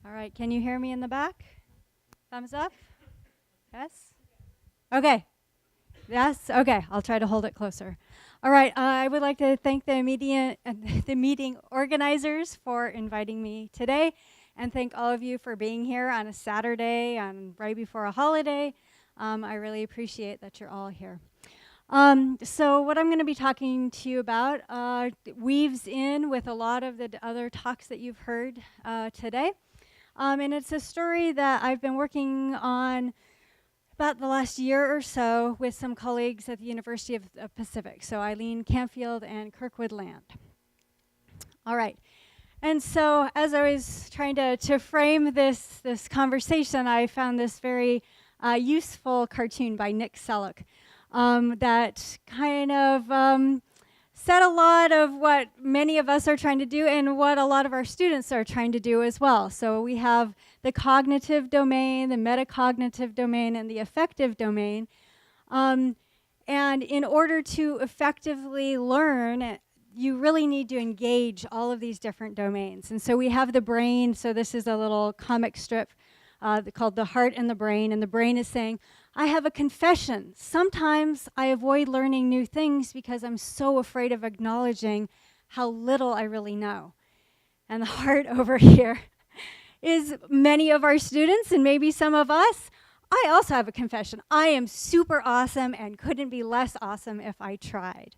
All right, can you hear me in the back? Thumbs up? Yes? Okay. Yes? Okay, I'll try to hold it closer. All right, I would like to thank the meeting organizers for inviting me today, and thank all of you for being here on a Saturday, right before a holiday. I really appreciate that you're all here. So what I'm going to be talking to you about weaves in with a lot of the other talks that you've heard today. And it's a story that I've been working on about the last year or so with some colleagues at the University of the Pacific, so Eileen Campfield and Kirkwood Land. All right. And so as I was trying to frame this conversation, I found this very useful cartoon by Nick Selleck that kind of said a lot of what many of us are trying to do and what a lot of our students are trying to do as well. So we have the cognitive domain, the metacognitive domain, and the affective domain. And in order to effectively learn, you really need to engage all of these different domains. And so we have the brain. So this is a little comic strip called The Heart and the Brain. And the brain is saying, I have a confession. Sometimes I avoid learning new things because I'm so afraid of acknowledging how little I really know. And the heart over here is many of our students and maybe some of us. I also have a confession. I am super awesome and couldn't be less awesome if I tried.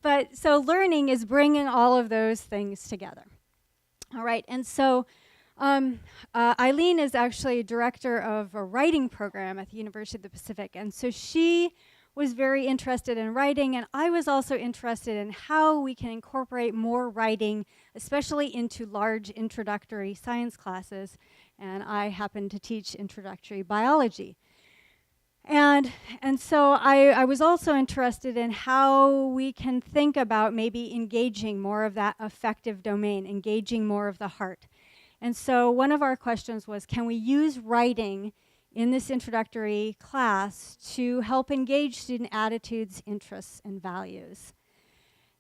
But so learning is bringing all of those things together. All right, and so Eileen is actually director of a writing program at the University of the Pacific, and so she was very interested in writing, and I was also interested in how we can incorporate more writing, especially into large introductory science classes, and I happen to teach introductory biology. And so I was also interested in how we can think about maybe engaging more of that affective domain, engaging more of the heart. And so one of our questions was, can we use writing in this introductory class to help engage student attitudes, interests, and values?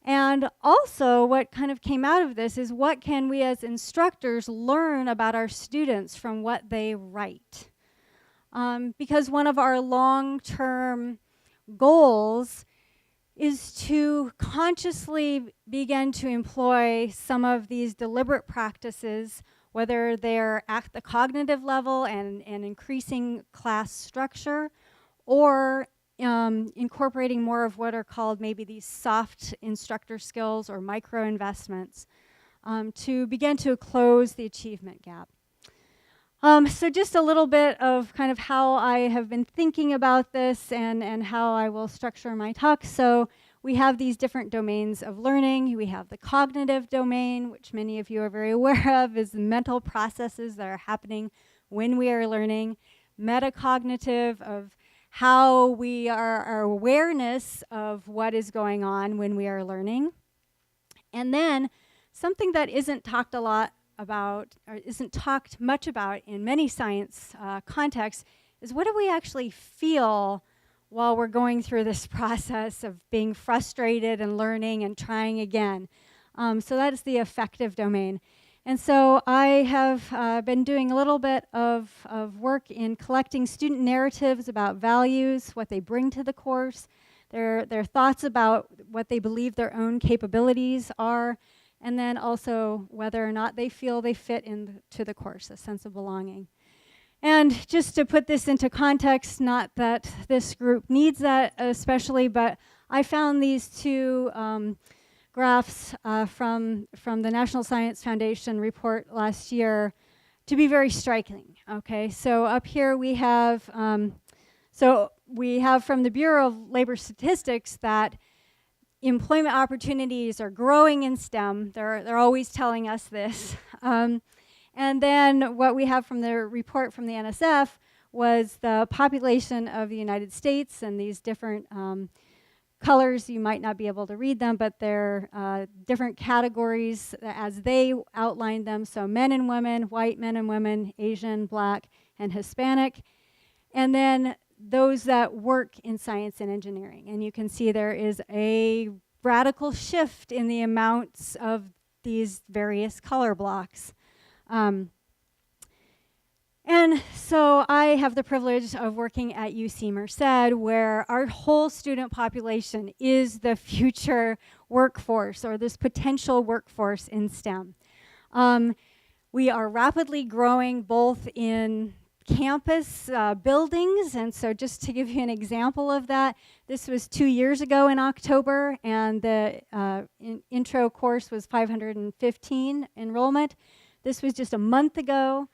And also what kind of came out of this is what can we as instructors learn about our students from what they write? Because one of our long-term goals is to consciously begin to employ some of these deliberate practices, whether they're at the cognitive level and increasing class structure, or incorporating more of what are called maybe these soft instructor skills or micro investments to begin to close the achievement gap. So just a little bit of kind of how I have been thinking about this and how I will structure my talk. So we have these different domains of learning. We have the cognitive domain, which many of you are very aware of, is the mental processes that are happening when we are learning. Metacognitive, of how we are, our awareness of what is going on when we are learning. And then something that isn't talked a lot about, or isn't talked much about in many science contexts, is what do we actually feel while we're going through this process of being frustrated and learning and trying again. So that is the affective domain. And so I have been doing a little bit of work in collecting student narratives about values, what they bring to the course, their thoughts about what they believe their own capabilities are, and then also whether or not they feel they fit into the course, a sense of belonging. And just to put this into context, not that this group needs that especially, but I found these two graphs from the National Science Foundation report last year to be very striking. Okay, so up here we have, from the Bureau of Labor Statistics that employment opportunities are growing in STEM. They're always telling us this. And then what we have from the report from the NSF was the population of the United States, and these different colors, you might not be able to read them, but they're different categories as they outlined them. So men and women, white men and women, Asian, Black, and Hispanic. And then those that work in science and engineering. And you can see there is a radical shift in the amounts of these various color blocks. And so I have the privilege of working at UC Merced, where our whole student population is the future workforce, or this potential workforce in STEM. We are rapidly growing both in campus buildings, and so just to give you an example of that, this was 2 years ago in October, and the intro course was 515 enrollment. This was just a month ago.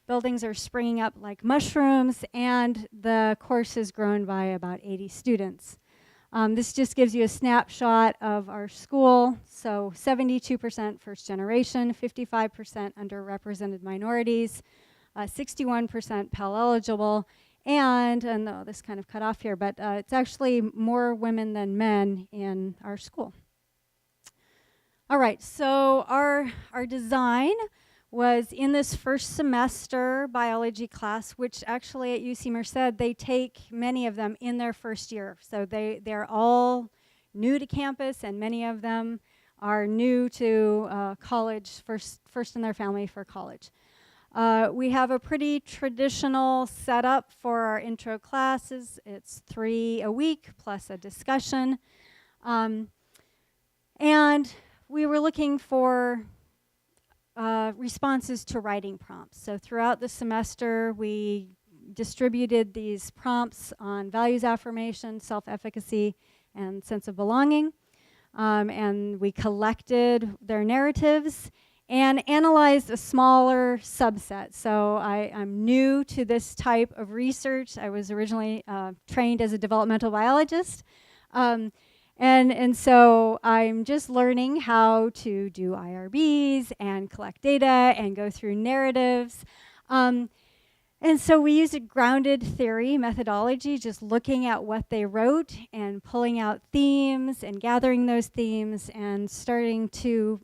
Buildings are springing up like mushrooms, and the course has grown by about 80 students. This just gives you a snapshot of our school. So 72% first generation, 55% underrepresented minorities, 61% Pell eligible, and this kind of cut off here, but it's actually more women than men in our school. All right, so our design was in this first semester biology class, which actually at UC Merced, they take many of them in their first year. So they're all new to campus, and many of them are new to college, first in their family for college. We have a pretty traditional setup for our intro classes. It's 3 a week plus a discussion. And we were looking for responses to writing prompts. So throughout the semester, we distributed these prompts on values affirmation, self-efficacy, and sense of belonging. And we collected their narratives and analyzed a smaller subset. So I'm new to this type of research. I was originally trained as a developmental biologist. And so I'm just learning how to do IRBs and collect data and go through narratives. And so we use a grounded theory methodology, just looking at what they wrote and pulling out themes and gathering those themes and starting to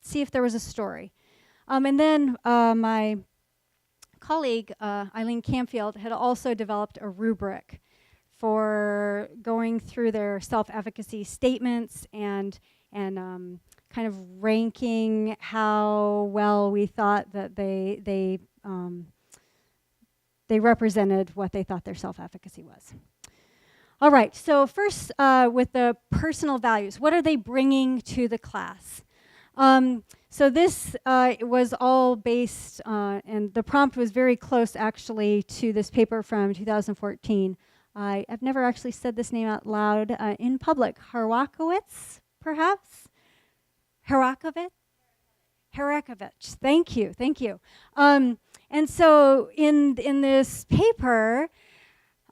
see if there was a story. And then my colleague, Eileen Camfield, had also developed a rubric for going through their self-efficacy statements and kind of ranking how well we thought that they represented what they thought their self-efficacy was. All right, so first with the personal values, what are they bringing to the class? So this was all based, and the prompt was very close actually to this paper from 2014. I've never actually said this name out loud in public. Harakowicz, perhaps? Harakovich? Harakovich. Thank you. And so in this paper,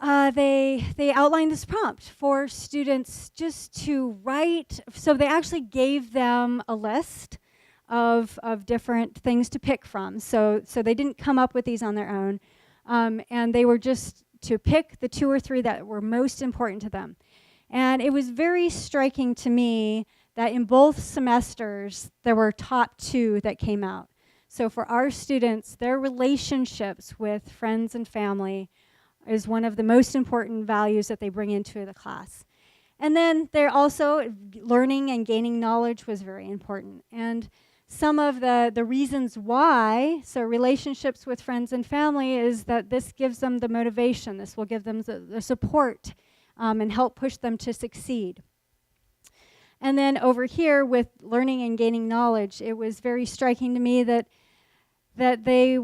they outlined this prompt for students just to write. So they actually gave them a list of different things to pick from. So they didn't come up with these on their own, and they were just to pick the 2 or 3 that were most important to them. And it was very striking to me that in both semesters, there were top 2 that came out. So for our students, their relationships with friends and family is one of the most important values that they bring into the class. And then they're also learning and gaining knowledge was very important. And some of the reasons why, so relationships with friends and family, is that this gives them the motivation. This will give them the support and help push them to succeed. And then over here with learning and gaining knowledge, it was very striking to me that they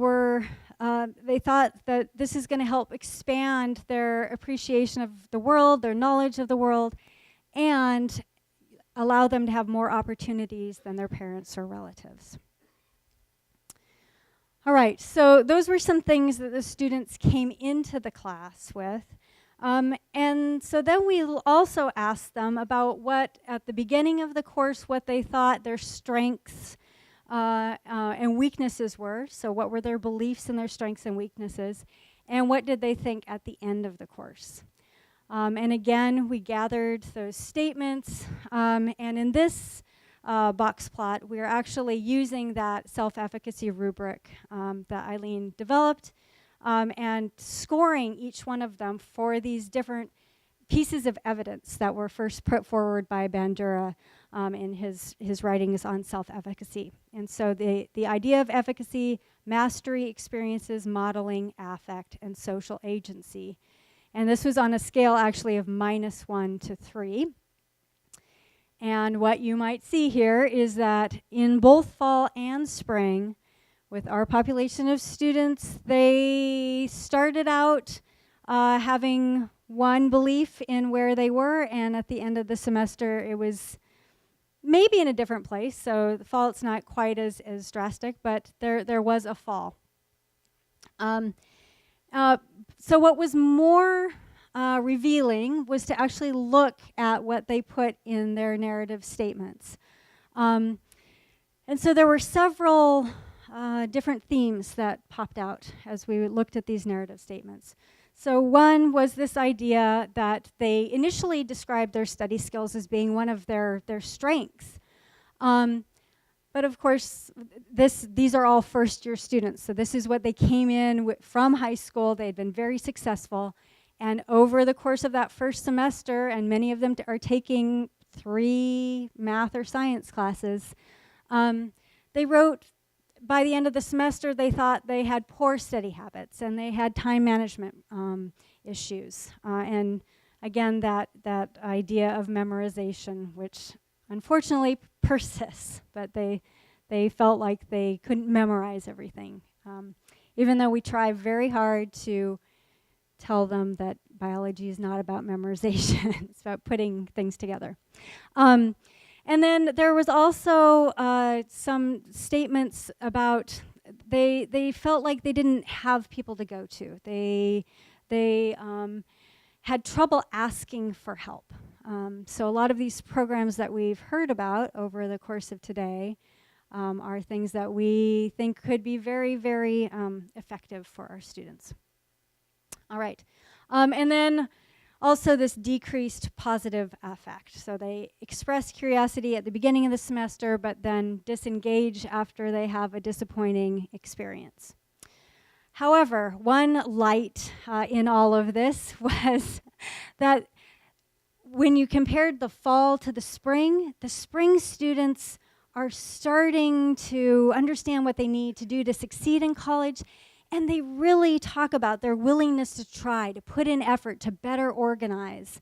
thought that this is going to help expand their appreciation of the world, their knowledge of the world, and allow them to have more opportunities than their parents or relatives. All right, so those were some things that the students came into the class with. And so then we also asked them about what, at the beginning of the course, what they thought their strengths and weaknesses were. So what were their beliefs and their strengths and weaknesses? And what did they think at the end of the course? And again, we gathered those statements. And in this box plot, we're actually using that self-efficacy rubric that Eileen developed and scoring each one of them for these different pieces of evidence that were first put forward by Bandura in his writings on self-efficacy. And so the idea of efficacy, mastery, experiences, modeling, affect, and social agency. And this was on a scale actually of -1 to 3. And what you might see here is that in both fall and spring, with our population of students, they started out having one belief in where they were, and at the end of the semester, it was maybe in a different place. So the fall, it's not quite as drastic, but there was a fall. So what was more revealing was to actually look at what they put in their narrative statements. And so there were several different themes that popped out as we looked at these narrative statements. So one was this idea that they initially described their study skills as being one of their strengths. But of course, these are all first-year students. So this is what they came in from high school. They had been very successful. And over the course of that first semester, and many of them are taking 3 math or science classes, they wrote, by the end of the semester, they thought they had poor study habits and they had time management issues. And again, that idea of memorization, which unfortunately persists, but they felt like they couldn't memorize everything. Even though we try very hard to tell them that biology is not about memorization, it's about putting things together. And then there was also some statements about they felt like they didn't have people to go to. They had trouble asking for help. So a lot of these programs that we've heard about over the course of today are things that we think could be very, very effective for our students. All right. And then also this decreased positive affect. So they express curiosity at the beginning of the semester, but then disengage after they have a disappointing experience. However, one light in all of this was that when you compared the fall to the spring students are starting to understand what they need to do to succeed in college. And they really talk about their willingness to try, to put in effort, to better organize.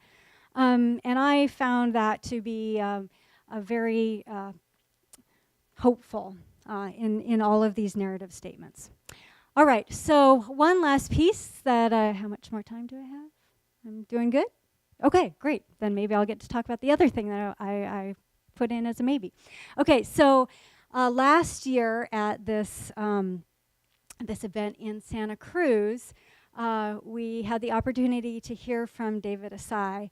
And I found that to be a very hopeful in all of these narrative statements. All right, so one last piece that, how much more time do I have? I'm doing good? Okay, great. Then maybe I'll get to talk about the other thing that I put in as a maybe. Okay, so last year at this event in Santa Cruz, we had the opportunity to hear from David Asai,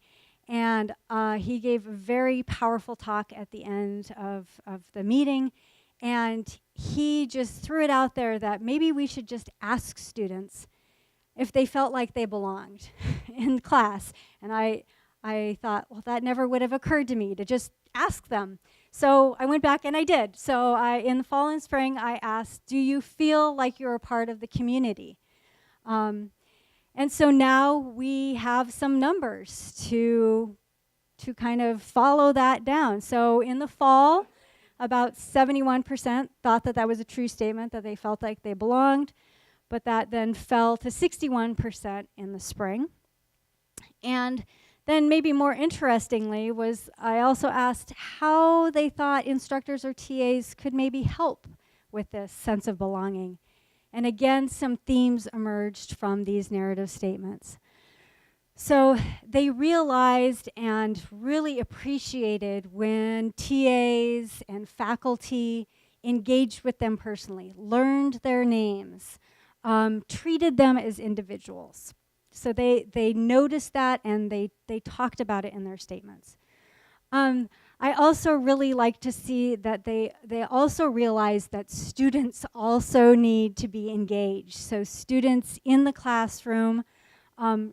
and he gave a very powerful talk at the end of the meeting, and he just threw it out there that maybe we should just ask students if they felt like they belonged in class. And I thought, well, that never would have occurred to me to just ask them. So I went back and I did. So in the fall and spring, I asked, do you feel like you're a part of the community? And so now we have some numbers to kind of follow that down. So in the fall, about 71% thought that was a true statement, that they felt like they belonged, but that then fell to 61% in the spring. And then maybe more interestingly was I also asked how they thought instructors or TAs could maybe help with this sense of belonging. And again, some themes emerged from these narrative statements. So they realized and really appreciated when TAs and faculty engaged with them personally, learned their names, treated them as individuals. So they noticed that and they talked about it in their statements. I also really like to see that they also realize that students also need to be engaged. So students in the classroom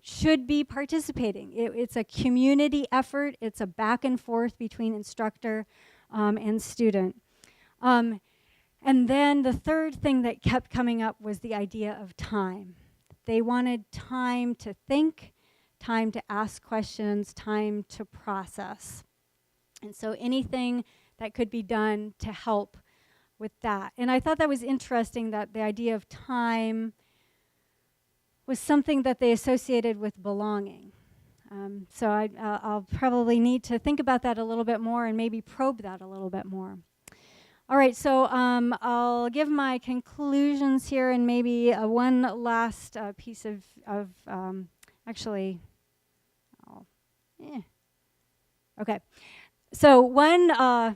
should be participating. It's a community effort. It's a back and forth between instructor and student. And then the third thing that kept coming up was the idea of time. They wanted time to think, time to ask questions, time to process. And so anything that could be done to help with that. And I thought that was interesting that the idea of time was something that they associated with belonging. So I'll probably need to think about that a little bit more and maybe probe that a little bit more. All right, so I'll give my conclusions here and maybe one last piece of actually, okay. So one,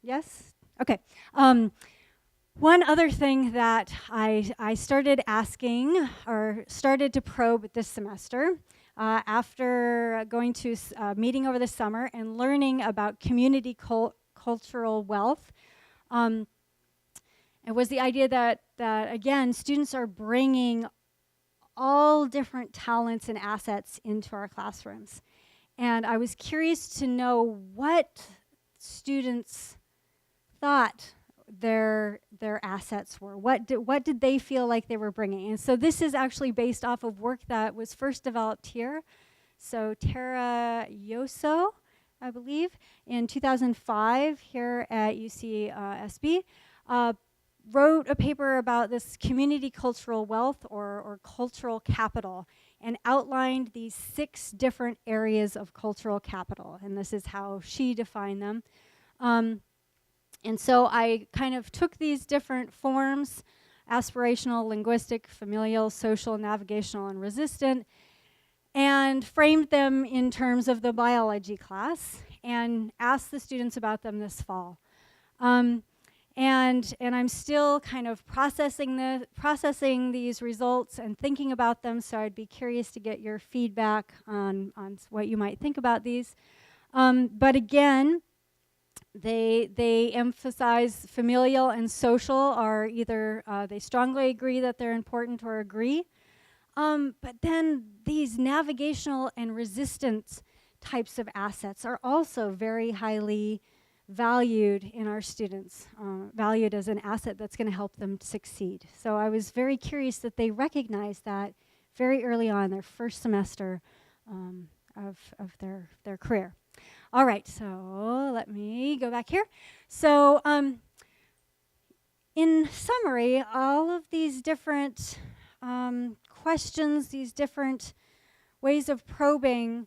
yes? Okay. One other thing that I started asking or started to probe this semester after going to a meeting over the summer and learning about community cultural wealth, it was the idea that again, students are bringing all different talents and assets into our classrooms. And I was curious to know what students thought their assets were. What did they feel like they were bringing? And so this is actually based off of work that was first developed here. So Tara Yoso, I believe, in 2005 here at UCSB, wrote a paper about this community cultural wealth or cultural capital and outlined these 6 different areas of cultural capital. And this is how she defined them. And so I kind of took these different forms, aspirational, linguistic, familial, social, navigational, and resistant, and framed them in terms of the biology class and asked the students about them this fall. And I'm still kind of processing these results and thinking about them, so I'd be curious to get your feedback on what you might think about these. But again, they emphasize familial and social are either they strongly agree that they're important or agree. But then these navigational and resistance types of assets are also very highly valued in our students, valued as an asset that's going to help them succeed. So I was very curious that they recognized that very early on, their first semester of their career. All right, so let me go back here. So in summary, all of these different questions, these different ways of probing,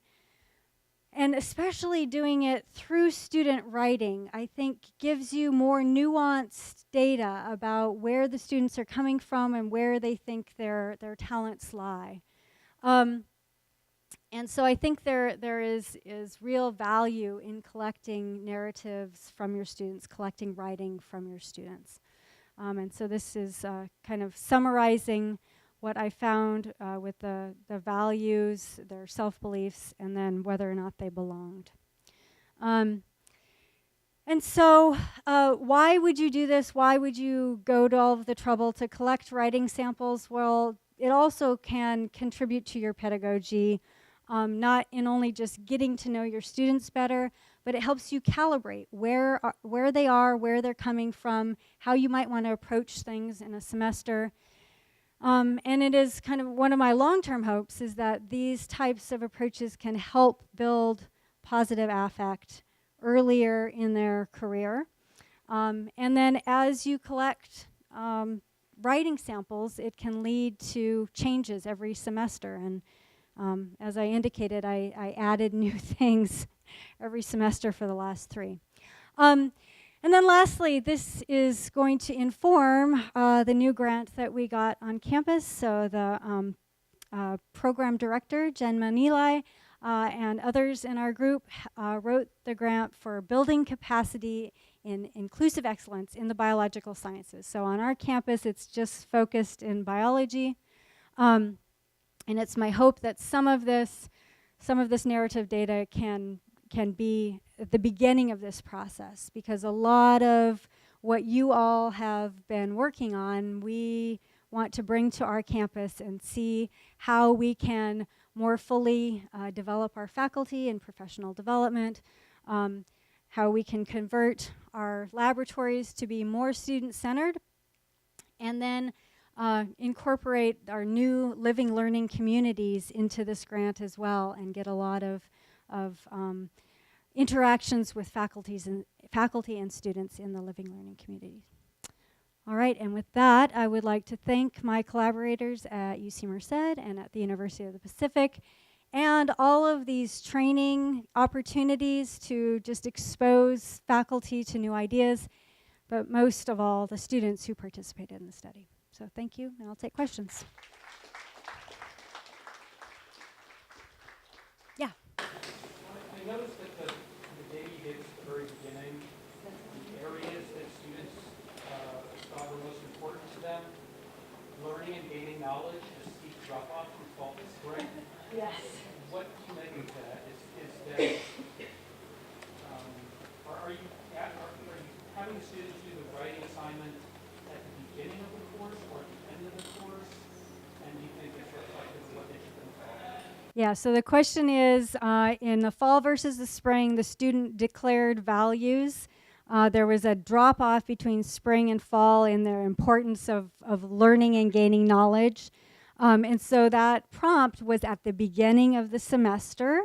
and especially doing it through student writing, I think gives you more nuanced data about where the students are coming from and where they think their talents lie. And so I think there is real value in collecting narratives from your students, collecting writing from your students. And so this is kind of summarizing what I found with the values, their self-beliefs, and then whether or not they belonged. And so why would you do this? Why would you go to all of the trouble to collect writing samples? Well, it also can contribute to your pedagogy, not in only just getting to know your students better, but it helps you calibrate where they are, where they're coming from, how you might want to approach things in a semester. And it is kind of one of my long-term hopes is that these types of approaches can help build positive affect earlier in their career. And then as you collect writing samples, it can lead to changes every semester. And as I indicated, I added new things every semester for the last 3. And then lastly, this is going to inform the new grant that we got on campus. So the program director, Jen Manilai, and others in our group wrote the grant for building capacity in inclusive excellence in the biological sciences. So on our campus, it's just focused in biology. And it's my hope that some of this narrative data can be at the beginning of this process, because a lot of what you all have been working on, we want to bring to our campus and see how we can more fully develop our faculty and professional development, how we can convert our laboratories to be more student-centered, and then incorporate our new living learning communities into this grant as well and get a lot of interactions with faculty and students in the living learning community. All right, and with that, I would like to thank my collaborators at UC Merced and at the University of the Pacific, and all of these training opportunities to just expose faculty to new ideas, but most of all, the students who participated in the study. So thank you, and I'll take questions. Yeah. I noticed that the data you gave us at the very beginning, the areas that students thought were most important to them, learning and gaining knowledge, a steep drop-off from fall to spring. Yes. What do you make of that? Is that, are you having the students do the writing assignment at the beginning of the course or at the end of the course? And do you think it's reflective of what they should have thought? Yeah, so the question is, in the fall versus the spring, the student declared values. There was a drop-off between spring and fall in their importance of learning and gaining knowledge. And so that prompt was at the beginning of the semester,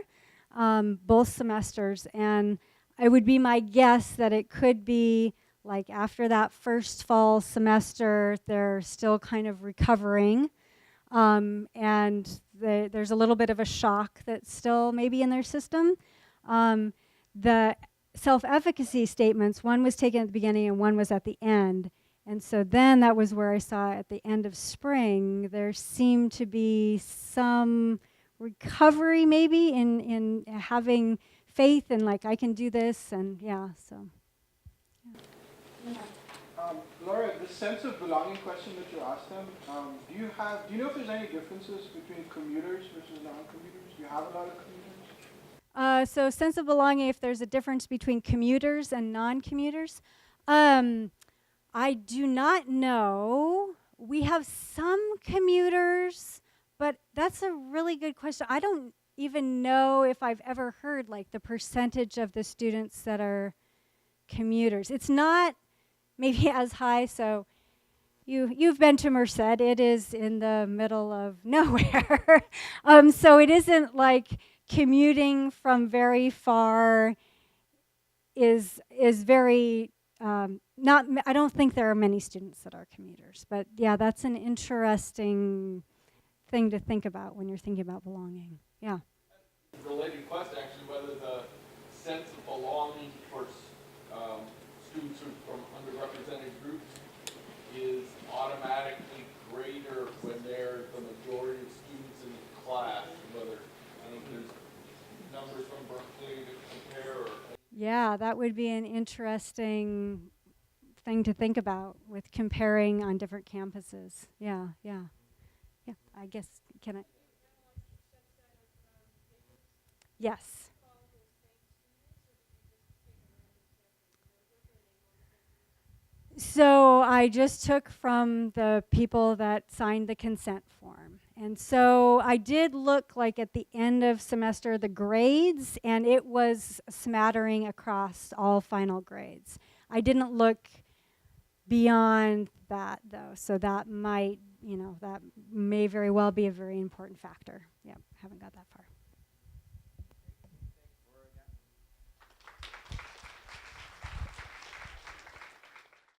both semesters. And it would be my guess that it could be like after that first fall semester, they're still kind of recovering. And there's a little bit of a shock that's still maybe in their system. The self-efficacy statements, one was taken at the beginning and one was at the end. And so then that was where I saw at the end of spring, there seemed to be some recovery maybe in having faith and like, I can do this, and yeah, so. Yeah. Laura, the sense of belonging question that you asked them, do you know if there's any differences between commuters versus non-commuters? Do you have a lot of commuters? So sense of belonging, if there's a difference between commuters and non-commuters, I do not know. We have some commuters, but that's a really good question. I don't even know if I've ever heard like the percentage of the students that are commuters. It's not maybe as high, so you've been to Merced. It is in the middle of nowhere. So it isn't like commuting from very far is very not. I don't think there are many students that are commuters, but yeah, that's an interesting thing to think about when you're thinking about belonging. Yeah. Related question, actually, whether the sense of belonging for students who are from underrepresented groups is automatically greater when they're the majority of students in the class, whether, I don't know if there's numbers from Berkeley to compare or... Yeah, that would be an interesting thing to think about with comparing on different campuses. Yeah. I guess, can I? Yes. So I just took from the people that signed the consent form. And so I did look like at the end of semester the grades, and it was smattering across all final grades. I didn't look beyond that though, so that might, that may very well be a very important factor. Yeah, haven't got that far.